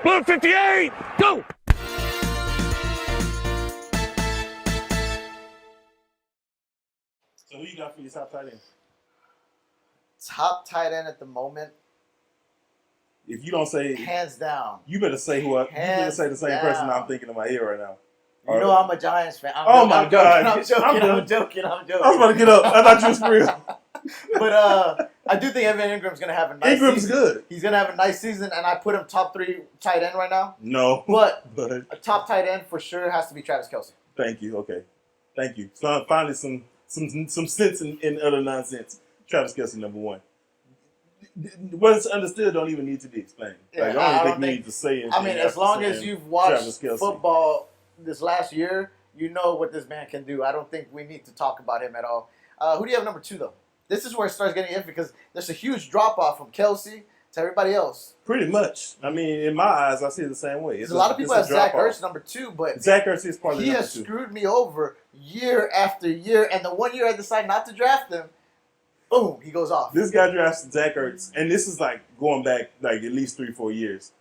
Blue 58, go! So who you got for your top tight end? Top tight end at the moment, If you don't say, hands down. you better say who. You better Hands say the same person down. I'm thinking in my head right now. You know I'm a Giants fan. Oh my God. I'm joking. I'm I'm joking. I was about to get up. I thought you was for real. But I do think Evan Ingram's gonna have a nice Ingram's season. good. He's gonna have a nice season, and I put him top 3 tight end right now. No, But but a top tight end for sure has to be Travis Kelce. thank you. Okay, thank you. So finally, some sense in other nonsense. Travis Kelce, number one. What is understood don't even need to be explained. Yeah, Like, I I don't don't think we think- need to say anything. I mean, as after long saying as you've watched Travis Kelce. football this last year, you know what this man can do. I don't think we need to talk about him at all. Who do you have number 2, though? This is where it starts getting iffy because there's a huge drop-off from Kelce to everybody else. Pretty much. I mean, in my eyes, I see it the same way. There's a lot of people have Zach Ertz number 2, but Zach Ertz is probably he number has 2. screwed me over year after year. And the one year I decide not to draft him, boom, he goes off. This guy drafts Zach Ertz, and this is like going back like at least 3-4 years.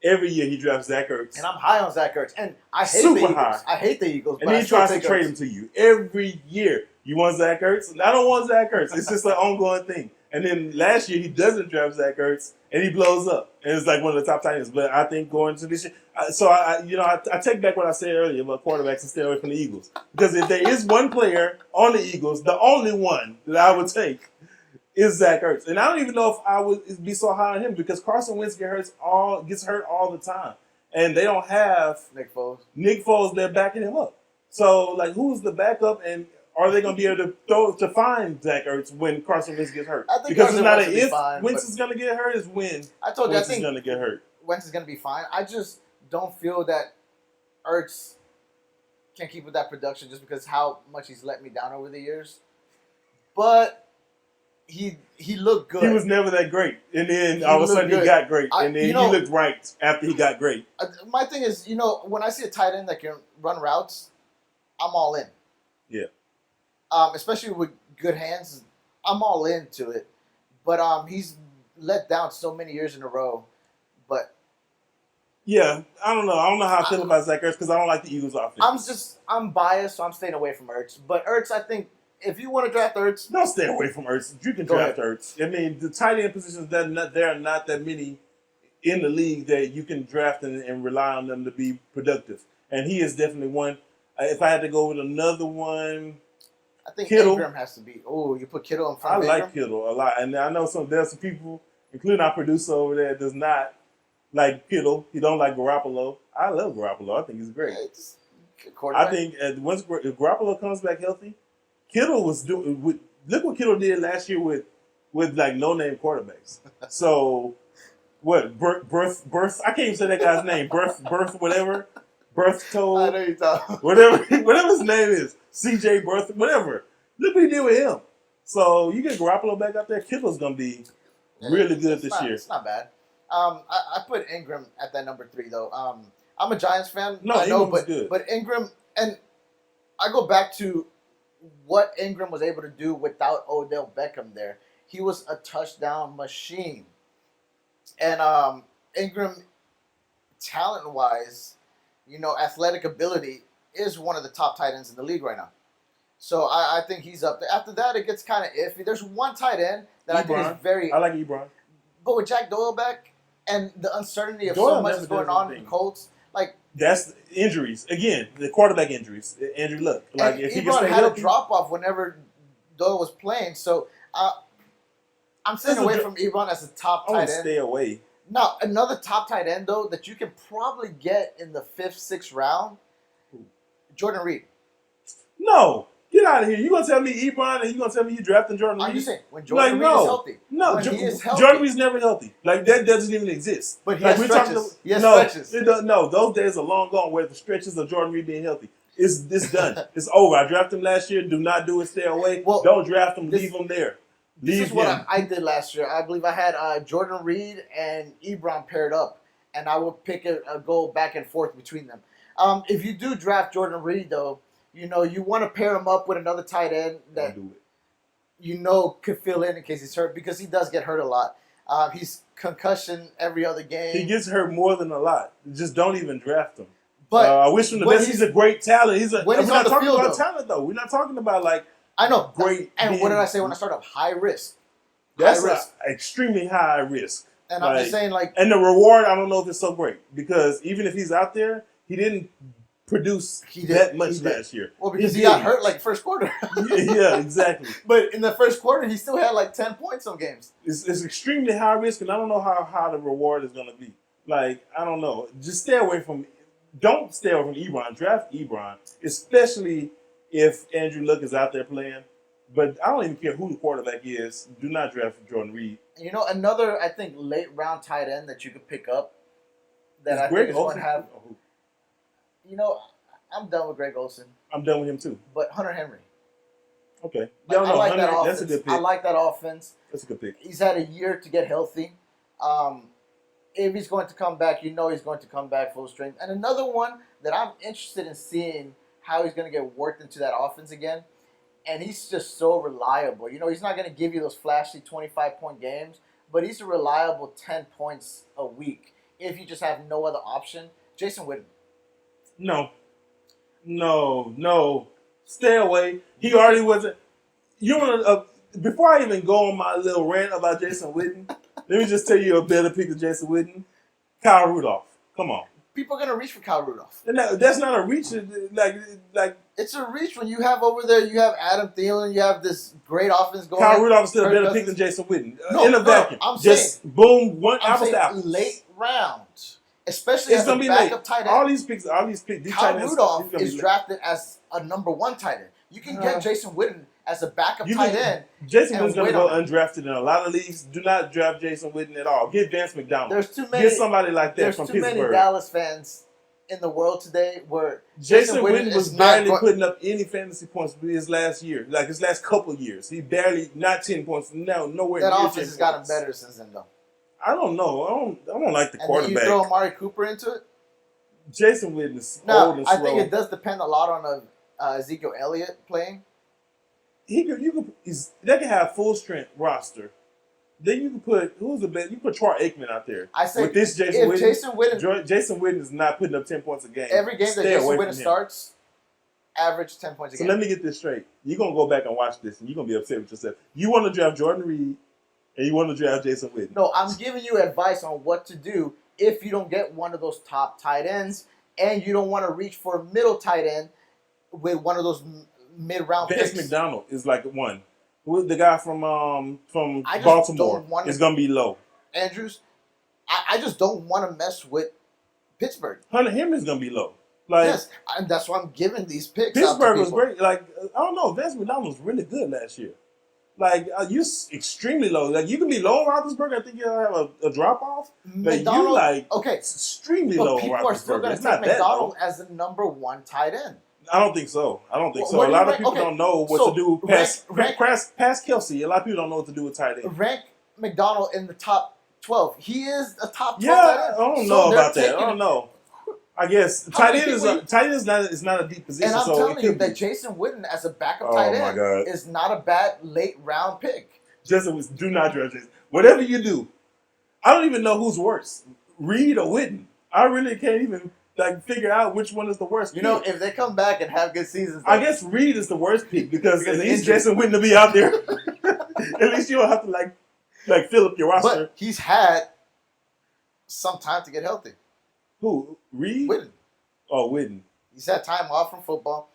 Every year he drafts Zach Ertz, And I'm high on Zach Ertz. And I hate Super the Eagles. high. I hate the Eagles. and but then I he still tries to take trade Ertz. him to you every year. You want Zach Ertz? I don't want Zach Ertz. It's just an ongoing thing. And then last year he doesn't draft Zach Ertz, and he blows up, and it's like one of the top tight ends. But I think going to this year, I take back what I said earlier about quarterbacks and stay away from the Eagles, because if there is one player on the Eagles, the only one that I would take is Zach Ertz, and I don't even know if I would be so high on him because Carson Wentz gets hurt all the time, and they don't have Nick Foles. there backing him up. So like, who's the backup, and are they going to be able to find Zach Ertz when Carson Wentz gets hurt? I think Because it's Carson not Wentz an will be if fine, Wentz but- is going to get hurt, it's when I told you, Wentz I think is going to get hurt. Wentz is going to be fine. I just don't feel that Ertz can keep with that production just because how much he's let me down over the years. But he looked good. He was never that great, and then He all of a looked sudden he good. got great, and then you know- he looked right after he got great. My thing is, when I see a tight end that can run routes, I'm all in. Yeah. Especially with good hands, I'm all into it. But he's let down so many years in a row. But Yeah, I don't know. I don't know how I feel about Zach Ertz because I don't like the Eagles' offense. I'm biased, so I'm staying away from Ertz. But Ertz, I think, if you want to draft Ertz, Don't stay away from Ertz. You can Go draft Ertz. I mean, the tight end positions, there are not that many in the league that you can draft and rely on them to be productive. And he is definitely one. If I had to go with another one, I think Kittle. Ingram has to be. Oh, you put Kittle in front I of like Ingram? Kittle a lot. And I know there's some people, including our producer over there, does not like Kittle. He don't like Garoppolo. I love Garoppolo. I think he's great. It's quarterback. I think once if Garoppolo comes back healthy, Kittle was doing. Look what Kittle did last year with like no name quarterbacks. So what? Birth. I can't even say that guy's name. Birth. Whatever. Birth I told. know you're talking. Whatever his name is. CJ Birth. Whatever. Look what he did with him. So you get Garoppolo back out there. Kittle's gonna be really good this year. It's not bad. I put Ingram at that number 3 though. I'm a Giants fan. No, I know, Ingram's but good. but Ingram, and I go back to what Ingram was able to do without Odell Beckham there. He was a touchdown machine, and Ingram, talent wise, athletic ability is one of the top tight ends in the league right now. So I think he's up there. After that, it gets kind of iffy. There's one tight end that I think is very. I like Ebron. But with Jack Doyle back and the uncertainty of Doyle so much never is going does on in anything. the Colts, like That's injuries again. The quarterback injuries. Andrew Luck. Like and if he gets Ebron had a healthy, drop off whenever Doyle was playing. So I'm staying That's a away dr- from Ebron as a top I would tight end. stay away. Now another top tight end though that you can probably get in the 5th, 6th round, Jordan Reed. No, get out of here. You gonna tell me Ebron and you gonna tell me you drafting Jordan Reed? I'm just saying when Jordan Like, Reed no. is healthy. No, when he is healthy. Jordan Reed's never healthy. Like that doesn't even exist. But he like, has we're talking stretches. He has no, stretches. it does, no, those days are long gone. Where the stretches of Jordan Reed being healthy, it's done. It's over. I drafted him last year. Do not do it. Stay away. Well, Don't draft him. this- Leave him there. This Leave is what him. I did last year. I believe I had Jordan Reed and Ebron paired up, and I would pick a go back and forth between them. If you do draft Jordan Reed, though, you want to pair him up with another tight end that Don't do it. could fill in case he's hurt because he does get hurt a lot. He's concussion every other game. He gets hurt more than a lot. Just don't even draft him. but I wish him the best. He's a great talent. when We're he's not on the talking field, about though. talent though. We're not talking about like I know. great. And what did I say when I started up? High risk. That's high risk. extremely high risk. And I'm just saying, like, and the reward, I don't know if it's so great because even if he's out there, he didn't produce that much last year. Well, because he got hurt like first quarter. yeah, exactly. But in the first quarter, he still had like 10 points some games. It's extremely high risk, and I don't know how the reward is going to be. Like, I don't know. Just stay away from. Don't stay away from Ebron. Draft Ebron, especially if Andrew Luck is out there playing. But I don't even care who the quarterback is. Do not draft Jordan Reed. You know, another, I think, late round tight end that you could pick up that I think is going to have. You know, I'm done with Greg Olsen. I'm done with him too. But Hunter Henry. Okay. I like that offense. That's a good pick. I like that offense. That's a good pick. He's had a year to get healthy. If he's going to come back, you know he's going to come back full strength. And another one that I'm interested in seeing how he's going to get worked into that offense again. And he's just so reliable. You know, he's not going to give you those flashy 25-point games, but he's a reliable 10 points a week if you just have no other option. Jason Witten. No. Stay away. He already wasn't. You want to? Before I even go on my little rant about Jason Witten, let me just tell you a better pick of Jason Witten. Kyle Rudolph. Come on. People are gonna reach for Kyle Rudolph. And that's not a reach. Like it's a reach when you have over there. You have Adam Thielen. You have this great offense going. Kyle Rudolph is still a better pick than Jason Witten in a vacuum. I'm just saying, boom, I'm apples to apples. Late round, especially it's as gonna a be backup late. tight end. All these picks. Kyle Rudolph is drafted as a number one tight end. You can get Jason Witten as a backup tight end. Jason Witten's going to go undrafted in a lot of leagues. Do not draft Jason Witten at all. Get Vance McDonald. There's too many. Get somebody like that from There's too Pittsburgh. many Dallas fans in the world today where Jason Witten was barely putting up any fantasy points for his last year, like his last couple of years. He barely, not 10 points, nowhere near 10 That offense has gotten points. better since then, though. I don't know. I don't like the quarterback. And then you throw Amari Cooper into it? Jason Witten is old and slow. I think it does depend a lot on Ezekiel Elliott playing. They can have full strength roster. Then you can put who's the best? You put Troy Aikman out there. I say with this Jason Witten is not putting up 10 points a game. Every game that Jason Witten starts, average 10 points a game. So let me get this straight. You're gonna go back and watch this, and you're gonna be upset with yourself. You want to draft Jordan Reed, and you want to draft Jason Witten. No, I'm giving you advice on what to do if you don't get one of those top tight ends, and you don't want to reach for a middle tight end with one of those mid-round picks. Vance McDonald is like one. The guy from Baltimore is going to be low. Andrews, I just don't want to mess with Pittsburgh. Hunter Henry's going to be low. Yes, and that's why I'm giving these picks. Pittsburgh was great. Like, I don't know, Vance McDonald was really good last year. Like, you're extremely low. Like, you can be low on Roethlisberger. I think you'll have a drop-off. But you, extremely low on Roethlisberger. People are still going to take McDonald as the number one tight end. I don't think so. A lot of people don't know what to do past Kelsey. A lot of people don't know what to do with tight end. Rank McDonald in the top 12. He is a top 12 tight end. I don't know about that. I don't know. I guess tight end is not a deep position. And I'm telling you that Jason Witten as a backup tight end is not a bad late round pick. Do not draft Jason. Whatever you do, I don't even know who's worse, Reed or Witten. I really can't even figure out which one is the worst. You know, if they come back and have good seasons, I guess Reed is the worst pick because at least Jason Witten to be out there. At least you don't have to fill up your roster. But he's had some time to get healthy. Who? Reed? Witten. Oh, Witten. He's had time off from football.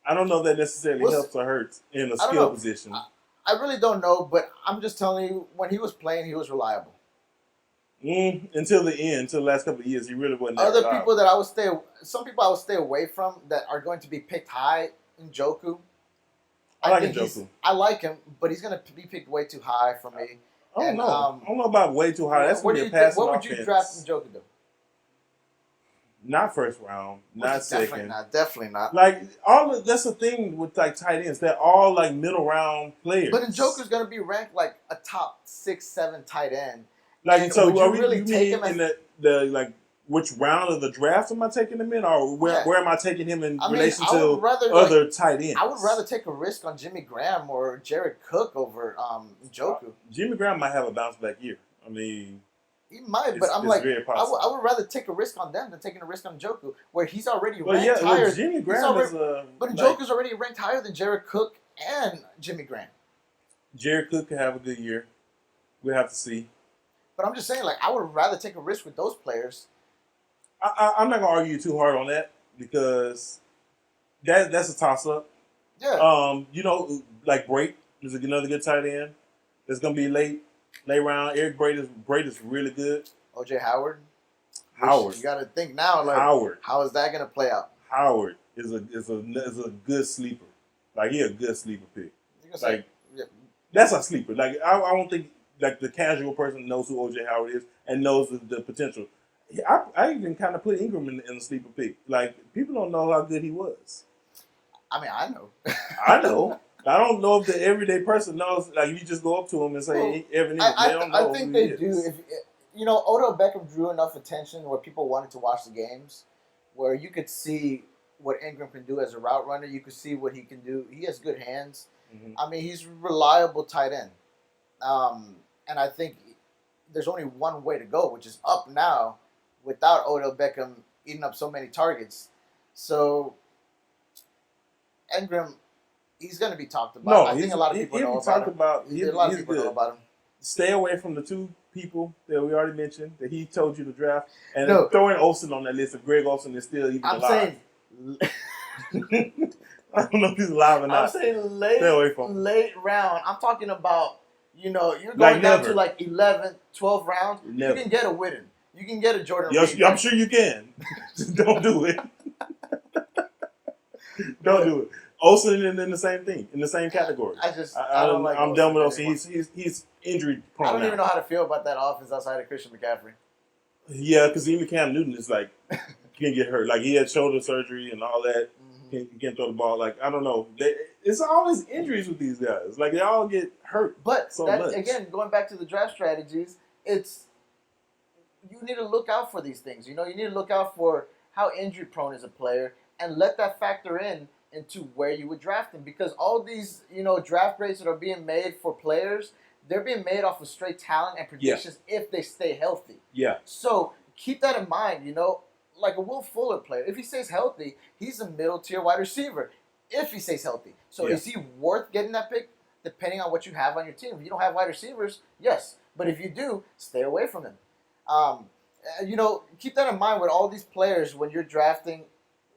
I don't know if that necessarily helps or hurts in a skill position. I really don't know, but I'm just telling you, when he was playing, he was reliable. Until the end, until the last couple of years, he really wasn't. Some people I would stay away from that are going to be picked high. Njoku. I like Njoku. I like him, but he's going to be picked way too high for me. I don't know. I don't know about way too high. That's going to be a passing offense. What would you draft Njoku to? Not first round, not second. Definitely not. That's the thing with tight ends. They're all middle round players. But Njoku's going to be ranked like a top 6-7 tight end. So are we really take him in the which round of the draft am I taking him in, or where am I taking him in relation to other tight ends? I would rather take a risk on Jimmy Graham or Jared Cook over Njoku. Jimmy Graham might have a bounce back year. I mean, He might, it's, but I'm it's like, very I possible. would rather take a risk on them than taking a risk on Njoku, where he's already But ranked yeah, higher. well, Jimmy Graham already- is a. But like, Njoku's already ranked higher than Jared Cook and Jimmy Graham. Jared Cook could have a good year. We'll have to see. But I'm just saying, like, I would rather take a risk with those players. I'm not gonna argue too hard on that because that's a toss up. Yeah. You know, like Brake is another good tight end. That's gonna be late round. Eric Braid is really good. OJ Howard. Howard. You got to think now, like, Howard. how is that going to play out? Howard is a good sleeper. Like he a good sleeper pick. You gonna say, Like yeah, that's a sleeper. Like I don't think like the casual person knows who OJ Howard is and knows the potential. I even kind of put Ingram in the sleeper pick. Like people don't know how good he was. I mean, I know. I know. I don't know if the everyday person knows. Like you just go up to him and say, Well, "Hey, Evan Ingram." They don't know I think who they he do. is. If you know, Odell Beckham drew enough attention where people wanted to watch the games, where you could see what Ingram can do as a route runner. You could see what he can do. He has good hands. Mhm. I mean, he's a reliable tight end. And I think there's only one way to go, which is up now without Odell Beckham eating up so many targets. So Ingram, he's going to be talked about. No, I think a lot of people know about him. A lot of people know about him. Stay away from the two people that we already mentioned that he told you to draft, and No. throwing Olsen on that list. If Greg Olsen is still even I'm alive, saying, I don't know if he's alive or I'm not. saying Stay away from him. late round. I'm talking about, you're going Like down never. to like 11, 12 rounds. Never. You can get a Witten. You can get a Jordan Yes, Reed. I'm sure you can. Just don't do it. Don't do it. Olsen in the same thing, in the same category. I don't like I'm done with Olsen Olsen. anymore. He's injury prone. I don't now. even know how to feel about that offense outside of Christian McCaffrey. Yeah, because even Cam Newton is like can get hurt. Like he had shoulder surgery and all that. He can't throw the ball. Like I don't know. It's always injuries with these guys. Like they all get hurt. But so that, much. again, going back to the draft strategies, it's you need to look out for these things. You need to look out for how injury prone is a player and let that factor into where you would draft him. Because all these, draft grades that are being made for players, they're being made off of straight talent and predictions if they stay healthy. Yeah. So keep that in mind, like a Will Fuller player. If he stays healthy, he's a middle tier wide receiver. If he stays healthy. So is he worth getting that pick? Depending on what you have on your team. If you don't have wide receivers, yes. But if you do, stay away from him. Keep that in mind with all these players when you're drafting,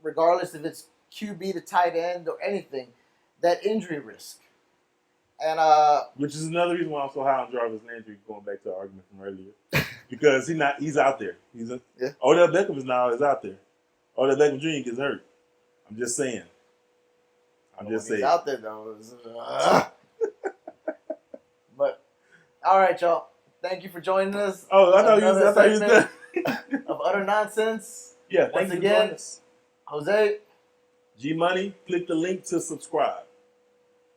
regardless if it's QB to tight end or anything, that injury risk. And which is another reason why I'm so high on Jarvis Landry, going back to our argument from earlier. Because he's out there. Odell Beckham is out there. Odell Beckham Jr. gets hurt. I'm just saying. He's out there though. But all right, y'all. Thank you for joining us. Oh, I thought you was done. Of Utter Nonsense. Yeah, Once thank you again, for joining us. Jose. G Money, click the link to subscribe.